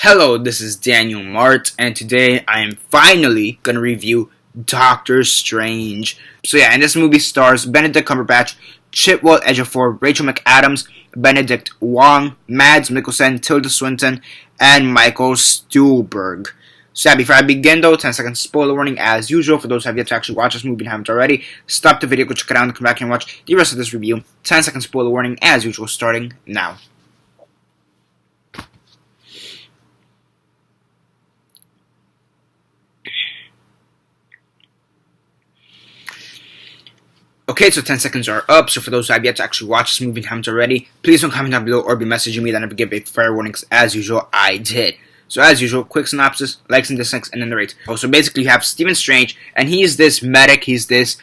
Hello, this is Daniel Mart, and today I am finally going to review Doctor Strange. So yeah, and this movie stars Benedict Cumberbatch, Chiwetel Ejiofor, Rachel McAdams, Benedict Wong, Mads Mikkelsen, Tilda Swinton, and Michael Stuhlbarg. So yeah, before I begin though, 10 seconds spoiler warning as usual. For those who have yet to actually watch this movie and haven't already, stop the video, go check it out, and come back and watch the rest of this review. 10 seconds spoiler warning as usual, starting now. Okay, so 10 seconds are up, so for those who have yet to actually watch this movie and haven't already, please don't comment down below or be messaging me that I never give a fair warnings. As usual, I did. So as usual, quick synopsis, likes and dislikes, and then the rate. So basically you have Stephen Strange, and he's this medic, he's this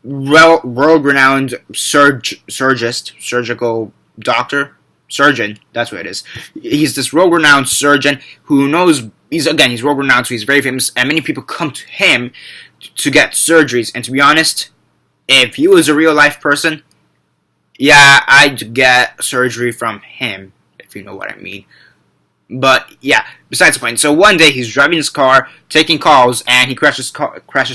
world-renowned surgical doctor, surgeon, that's what it is. He's this world-renowned surgeon who knows, he's world-renowned, so he's very famous, and many people come to him to get surgeries, and to be honest, if he was a real-life person, yeah, I'd get surgery from him, if you know what I mean. But, yeah, besides the point. So one day, he's driving his car, taking calls, and he crashes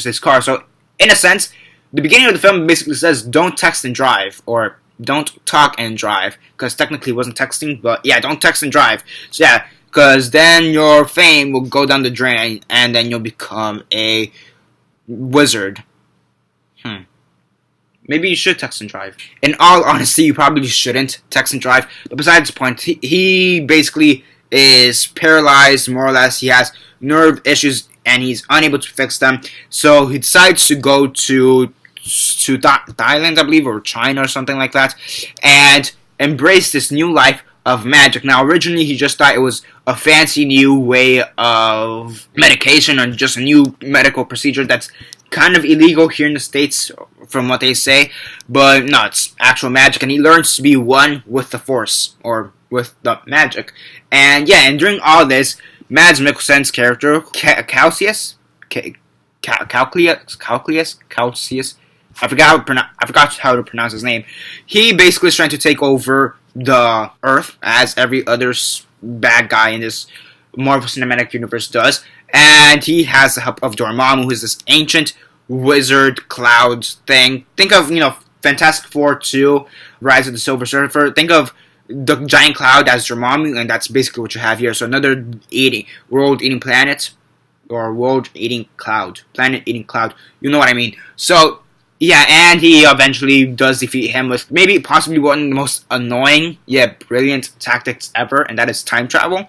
his car. So, in a sense, the beginning of the film basically says, don't text and drive, or don't talk and drive, because technically it wasn't texting, but, yeah, don't text and drive. So, yeah, because then your fame will go down the drain, and then you'll become a wizard. Maybe you should text and drive. In all honesty, you probably shouldn't text and drive. But besides the point, he basically is paralyzed, more or less. He has nerve issues, and he's unable to fix them. So he decides to go to Thailand, I believe, or China or something like that, and embrace this new life of magic. Now, originally, he just thought it was a fancy new way of medication or just a new medical procedure that's kind of illegal here in the States, from what they say, but no, it's actual magic, and he learns to be one with the Force, or with the magic. And yeah, and during all this, Mads Mikkelsen's character, Calcius, I forgot how to pronounce his name. He basically is trying to take over the Earth, as every other bad guy in this Marvel Cinematic Universe does, and he has the help of Dormammu, who is this ancient wizard cloud thing. Think of, Fantastic Four 2, Rise of the Silver Surfer. Think of the giant cloud as Dormammu, and that's basically what you have here. So another world-eating planet, or world-eating cloud. Planet-eating cloud. You know what I mean. So, yeah, and he eventually does defeat him with maybe possibly one of the most annoying, yet brilliant tactics ever, and that is time travel.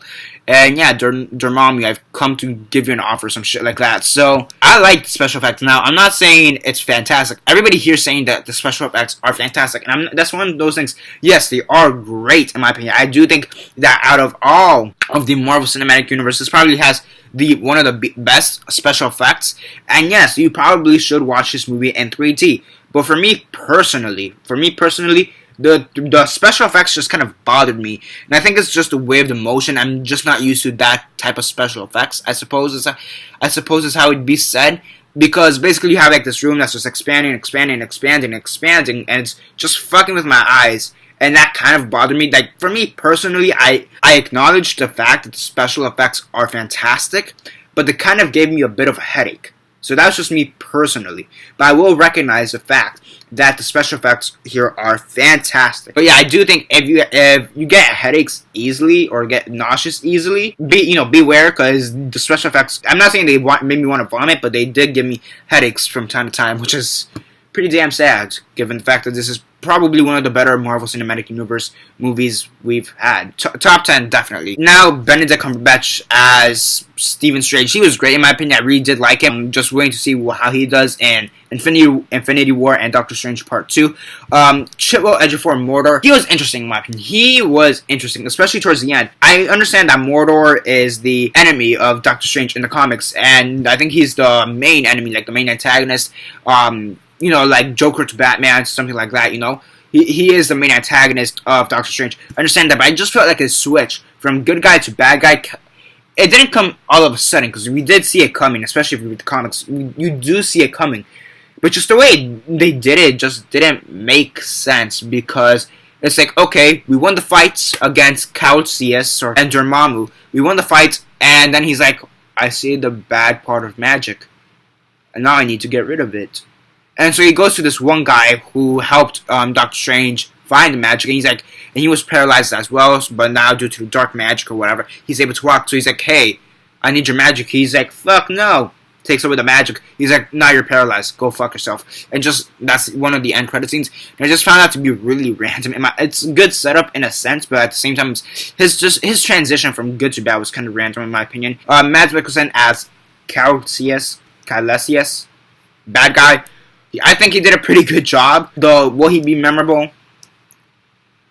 And yeah, Dormammu, I've come to give you an offer, some shit like that. So, I like the special effects. Now, I'm not saying it's fantastic. Everybody here is saying that the special effects are fantastic. And that's one of those things. Yes, they are great, in my opinion. I do think that out of all of the Marvel Cinematic Universe, this probably has one of the best special effects. And yes, you probably should watch this movie in 3D. But for me personally, the special effects just kind of bothered me, and I think it's just a way of the motion. I'm just not used to that type of special effects. I suppose is how it'd be said, because basically you have like this room that's just expanding, and it's just fucking with my eyes, and that kind of bothered me. Like, for me personally, I acknowledge the fact that the special effects are fantastic, but they kind of gave me a bit of a headache. So that's just me personally. But I will recognize the fact that the special effects here are fantastic. But yeah, I do think if you get headaches easily or get nauseous easily, beware, because the special effects, I'm not saying they made me want to vomit, but they did give me headaches from time to time, which is pretty damn sad, given the fact that this is probably one of the better Marvel Cinematic Universe movies we've had. Top 10, definitely. Now, Benedict Cumberbatch as Stephen Strange. He was great, in my opinion. I really did like him. I'm just waiting to see how he does in Infinity War and Doctor Strange Part 2. Chiwetel Ejiofor Mordor. He was interesting, in my opinion. He was interesting, especially towards the end. I understand that Mordor is the enemy of Doctor Strange in the comics, and I think he's the main enemy, like the main antagonist. Like Joker to Batman, something like that, He is the main antagonist of Doctor Strange. I understand that, but I just felt like a switch from good guy to bad guy. It didn't come all of a sudden, because we did see it coming, especially if you read the comics. You do see it coming. But just the way they did it just didn't make sense, because It's like, okay, we won the fight against Nauseous and Dormammu. We won the fight, and then he's like, I see the bad part of magic, and now I need to get rid of it. And so he goes to this one guy who helped Doctor Strange find the magic, and he's like, and he was paralyzed as well, but now due to dark magic or whatever, he's able to walk. So he's like, hey, I need your magic. He's like, fuck no. Takes away the magic. He's like, nah, you're paralyzed. Go fuck yourself. And just, that's one of the end credit scenes. And I just found out to be really random. It's a good setup in a sense, but at the same time, his transition from good to bad was kind of random in my opinion. Mads Mikkelsen as Calcius, bad guy. I think he did a pretty good job. Though, will he be memorable?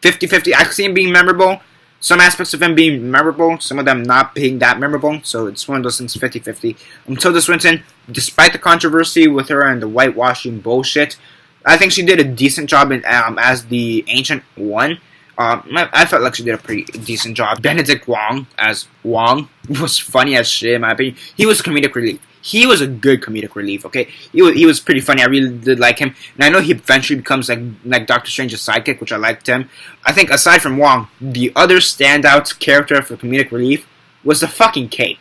50-50. I can see him being memorable. Some aspects of him being memorable, some of them not being that memorable, so it's one of those things 50-50. Tilda Swinton, despite the controversy with her and the whitewashing bullshit, I think she did a decent job in, as the Ancient One. I felt like she did a pretty decent job. Benedict Wong as Wong was funny as shit in my opinion. He was comedic relief. He was a good comedic relief, okay? He was pretty funny. I really did like him. And I know he eventually becomes like Doctor Strange's sidekick, which I liked him. I think aside from Wong, the other standout character for comedic relief was the fucking Cape.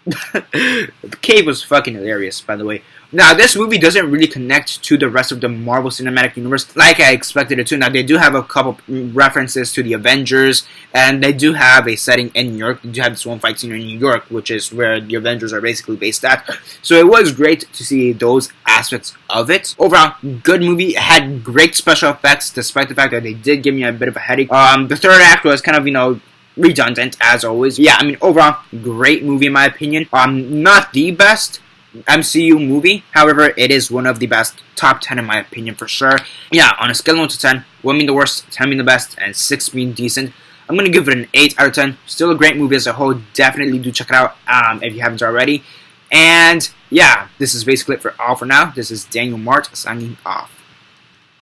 The Cape was fucking hilarious, by the way. Now, this movie doesn't really connect to the rest of the Marvel Cinematic Universe like I expected it to. Now, they do have a couple references to the Avengers, and they do have a setting in New York. They do have this one fight scene in New York, which is where the Avengers are basically based at. So it was great to see those aspects of it. Overall, good movie. It had great special effects, despite the fact that they did give me a bit of a headache. The third act was kind of, redundant, as always. Yeah, I mean, overall, great movie in my opinion. Not the best MCU movie, however, it is one of the best, top 10 in my opinion for sure. Yeah, on a scale of 1 to 10, 1 being the worst, 10 being the best, and 6 being decent, I'm going to give it an 8 out of 10. Still a great movie as a whole. Definitely do check it out if you haven't already. And yeah, this is basically it for all for now. This is Daniel Mart signing off.